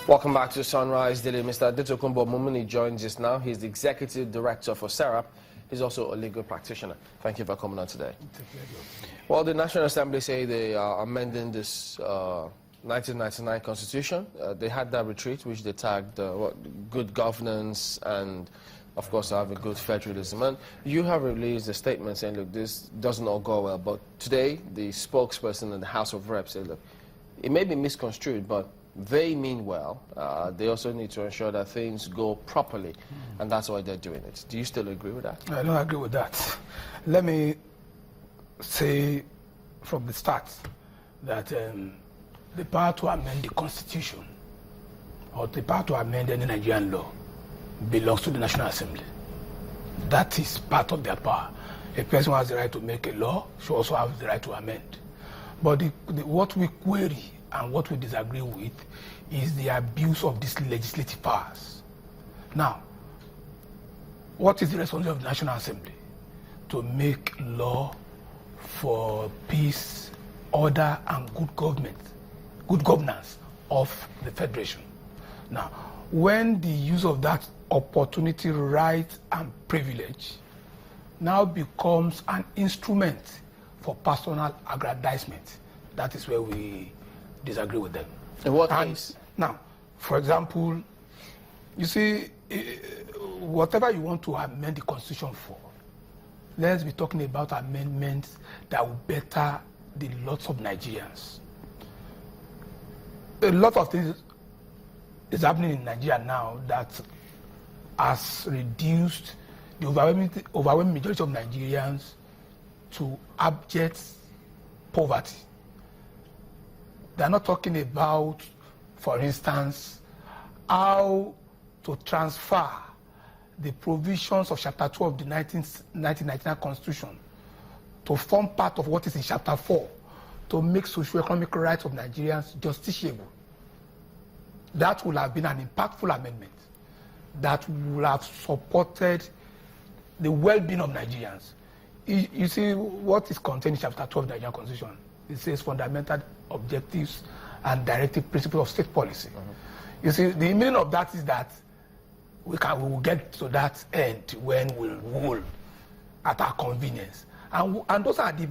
Welcome back to Sunrise Daily. Mr. Adetokunbo Mumuni joins us now. He's the Executive Director for SERAP. He's also a legal practitioner. Thank you for coming on today. Well, the National Assembly say they are amending this 1999 Constitution. They had that retreat, which they tagged good governance and, of course, having good federalism. And you have released a statement saying, look, this doesn't all go well. But today, the spokesperson in the House of Reps said, look, it may be misconstrued, but they mean well. They also need to ensure that things go properly, and that's why they're doing it. Do you still agree with that? I don't agree with that. Let me say from the start that the power to amend the Constitution or the power to amend any Nigerian law belongs to the National Assembly. That is part of their power. A person who has the right to make a law should also have the right to amend. But what we query and what we disagree with is the abuse of these legislative powers. Now, what is the responsibility of the National Assembly? To make law for peace, order, and good governance of the Federation. Now, when the use of that opportunity, right, and privilege now becomes an instrument for personal aggrandizement, that is where we disagree with them. In what case? Now, for example, you see, whatever you want to amend the Constitution for, let's be talking about amendments that will better the lots of Nigerians. A lot of things is happening in Nigeria now that has reduced the overwhelming majority of Nigerians to abject poverty. They're not talking about, for instance, how to transfer the provisions of Chapter 2 of the 1999 Constitution to form part of what is in Chapter 4 to make socio-economic rights of Nigerians justiciable. That would have been an impactful amendment that would have supported the well-being of Nigerians. You see, what is contained in Chapter 2 of the Nigerian Constitution? It says fundamental objectives and directive principles of state policy. You see, the meaning of that is that we will get to that end when we rule at our convenience. And those are the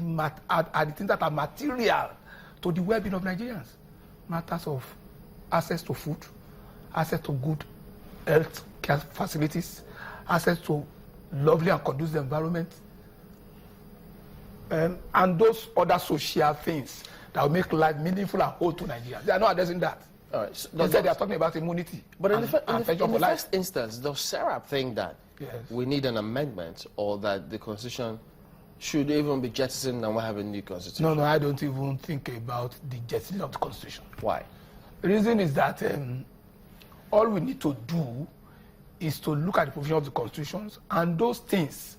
things that are material to the well-being of Nigerians. Matters of access to food, access to good health care facilities, access to lovely and conducive environment, and those other social things that will make life meaningful and whole to Nigeria. They are not addressing that. All right. So instead, they are talking about immunity. But in the first instance, does SERAP think that we need an amendment or that the Constitution should even be jettisoned and we'll have a new Constitution? No, I don't even think about the jettisoning of the Constitution. Why? The reason is that all we need to do is to look at the provision of the Constitutions and those things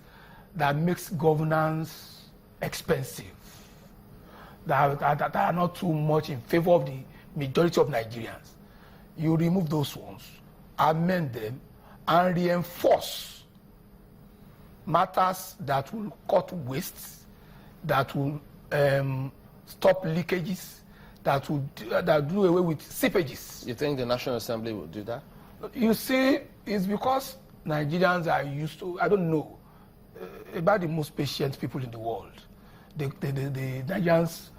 that makes governance expensive, that are not too much in favor of the majority of Nigerians. You remove those ones, amend them, and reinforce matters that will cut wastes, that will stop leakages, that will do away with seepages. You think the National Assembly will do that? You see, it's because Nigerians are used to, I don't know, about the most patient people in the world. The Nigerians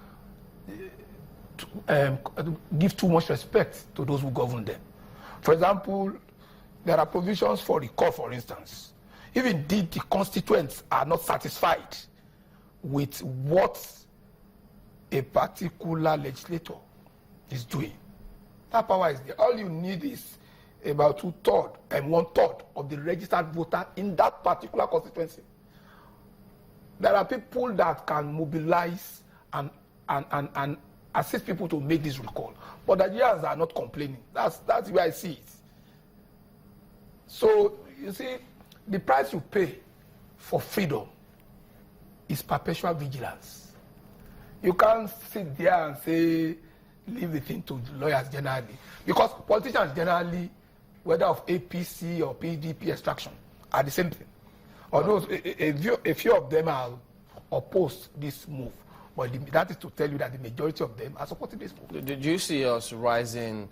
give too much respect to those who govern them. For example, there are provisions for recall, for instance. If indeed the constituents are not satisfied with what a particular legislator is doing, that power is there. All you need is about 2/3 and 1/3 of the registered voter in that particular constituency. There are people that can mobilize and assist people to make this recall. But the Nigerians are not complaining. That's where I see it. So, you see, the price you pay for freedom is perpetual vigilance. You can't sit there and say, leave the thing to lawyers generally. Because politicians generally, whether of APC or PDP extraction, are the same thing. Although a few of them are opposed this move, but that is to tell you that the majority of them are supporting this move. Did you see us rising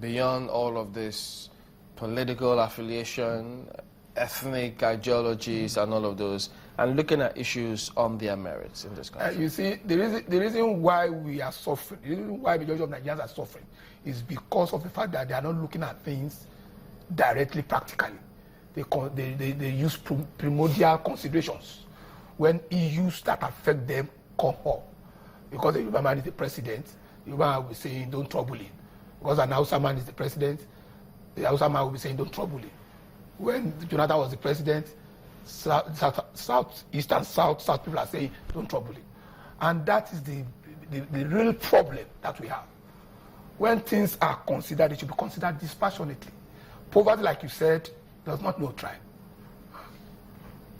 beyond all of this political affiliation, ethnic ideologies, and all of those, and looking at issues on their merits in this country? You see, the reason why we are suffering, the reason why the majority of Nigerians are suffering, is because of the fact that they are not looking at things directly, practically. They use primordial considerations when issues that affect them come up. Because the Yoruba man is the president, the Yoruba man will be saying, don't trouble him. Because an Hausa man is the president, the Hausa man will be saying, don't trouble him. When Jonathan was the president, South, East and South people are saying, don't trouble him. And that is the real problem that we have. When things are considered, it should be considered dispassionately. Poverty, like you said, does not know tribe.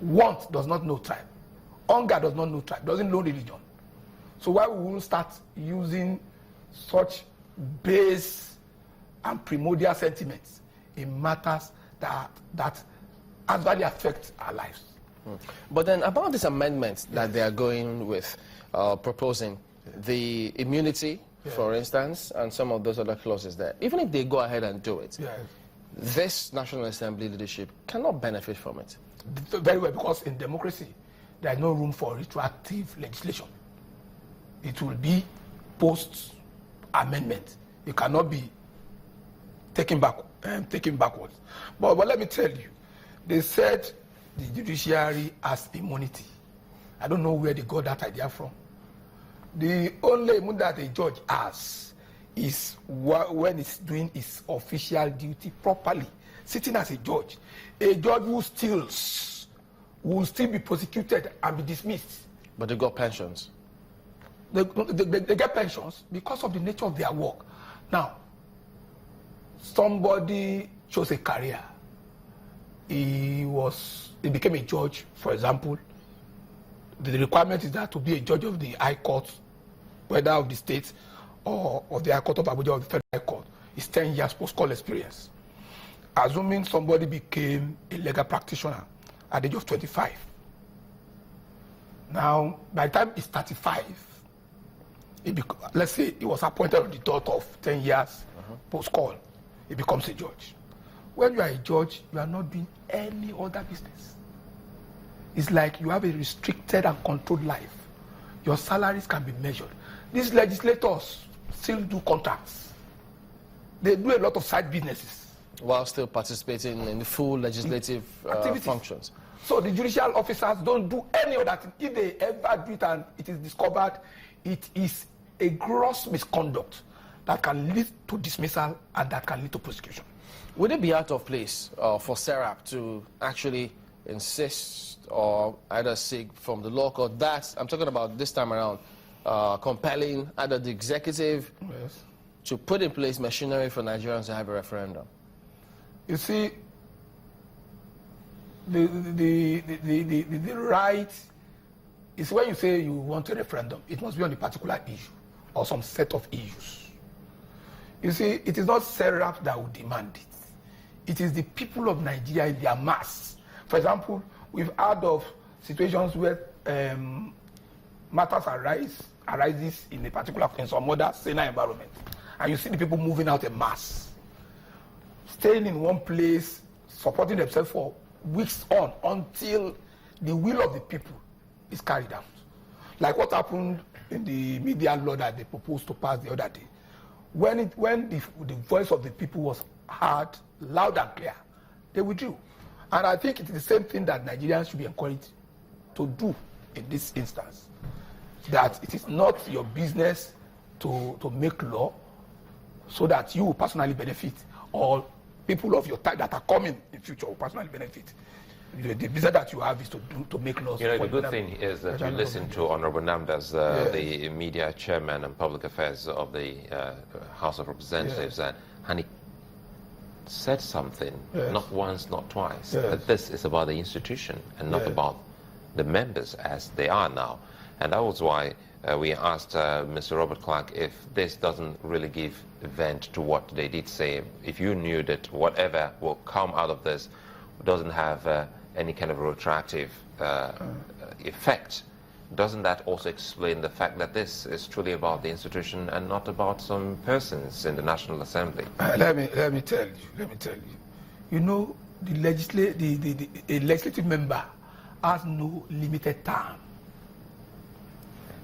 Want does not know tribe. Hunger does not know tribe, doesn't know religion. So why we will start using such base and primordial sentiments in matters that actually affect our lives? But then about this amendment that they are going with, proposing, the immunity, for instance, and some of those other clauses there, even if they go ahead and do it, this National Assembly leadership cannot benefit from it. Very well, because in democracy, there is no room for retroactive legislation. It will be post-amendment. It cannot be taken backwards. But let me tell you, they said the judiciary has immunity. I don't know where they got that idea from. The only immunity that a judge has is when it's doing his official duty properly, sitting as a judge. A judge who steals will still be prosecuted and be dismissed. But they got pensions. They get pensions because of the nature of their work. Now, somebody chose a career. He became a judge, for example. The requirement is that to be a judge of the High Court, whether of the state or of the High Court of Abuja or the Federal High Court, is 10 years post-call experience. Assuming somebody became a legal practitioner at the age of 25. Now, by the time he's 35, let's say he was appointed on the dot of 10 years post-call, he becomes a judge. When you are a judge, you are not doing any other business. It's like you have a restricted and controlled life. Your salaries can be measured. These legislators still do contracts. They do a lot of side businesses. While still participating in the full legislative functions. So the judicial officers don't do any other thing. If they ever do it and it is discovered, it is a gross misconduct that can lead to dismissal and that can lead to prosecution. Would it be out of place for SERAP to actually insist or either seek from the law court that, I'm talking about this time around, compelling either the executive to put in place machinery for Nigerians to have a referendum? You see, the right is when you say you want a referendum, it must be on a particular issue or some set of issues. You see, it is not SERAP that will demand it. It is the people of Nigeria in their mass. For example, we've heard of situations where matters arises in some other saner environment, and you see the people moving out en masse, staying in one place, supporting themselves for weeks on until the will of the people is carried out. Like what happened in the media law that they proposed to pass the other day. When the voice of the people was heard loud and clear, they withdrew. And I think it's the same thing that Nigerians should be encouraged to do in this instance. That it is not your business to make law so that you will personally benefit, or people of your type that are coming in future will personally benefit. The business that you have is to make laws. You know, the good thing is that you listen to Honorable Namdas, the media chairman and public affairs of the House of Representatives, and he said something, not once, not twice, that this is about the institution and not about the members as they are now. And that was why we asked Mr. Robert Clark if this doesn't really give vent to what they did say. If you knew that whatever will come out of this doesn't have any kind of retroactive effect, doesn't that also explain the fact that this is truly about the institution and not about some persons in the National Assembly? Let me tell you. You know, a legislative member has no limited term.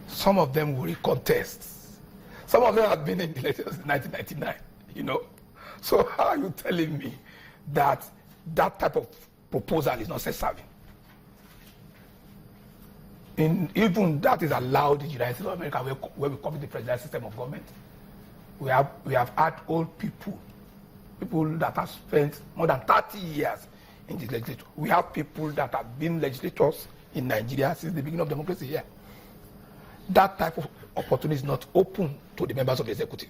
Some of them will contest. Some of them have been in the elections since 1999, you know. So how are you telling me that that type of proposal is not self-serving? Even that is allowed in the United States of America, where we copy the presidential system of government. We have had old people that have spent more than 30 years in the legislature. We have people that have been legislators in Nigeria since the beginning of democracy here. That type of opportunity is not open to the members of the executive,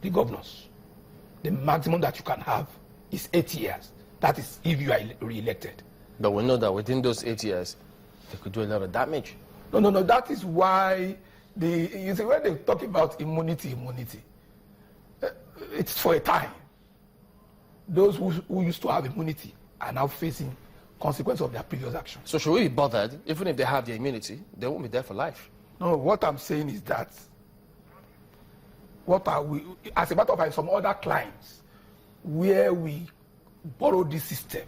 the governors. The maximum that you can have is 8 years. That is if you are re-elected. But we know that within those 8 years, they could do a lot of damage. No. That is why you see, when they talk about immunity, it's for a time. Those who used to have immunity are now facing consequences of their previous actions. So should we be bothered? Even if they have the immunity, they won't be there for life. No, what I'm saying is that as a matter of fact, some other clients where we borrow this system,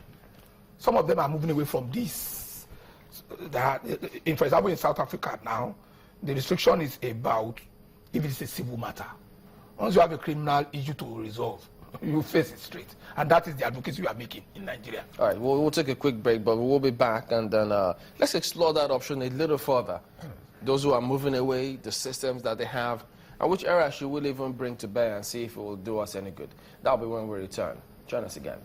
some of them are moving away from this. For example, in South Africa now, the restriction is about if it's a civil matter. Once you have a criminal issue to resolve, you face it straight. And that is the advocacy we are making in Nigeria. All right, we'll take a quick break, but we will be back, and then let's explore that option a little further. Those who are moving away, the systems that they have, and which area should we even bring to bear and see if it will do us any good. That'll be when we return. Join us again.